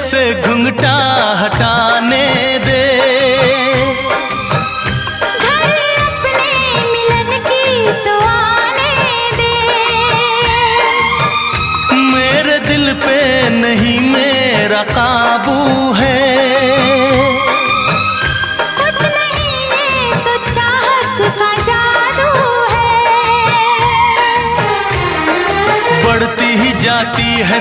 से घुंघटा हटाने दे। घर अपने मिलन की तो आने दे। मेरे दिल पे नहीं मेरा काबू है। कुछ नहीं ये तो चाहत का जादू है। बढ़ती ही जाती है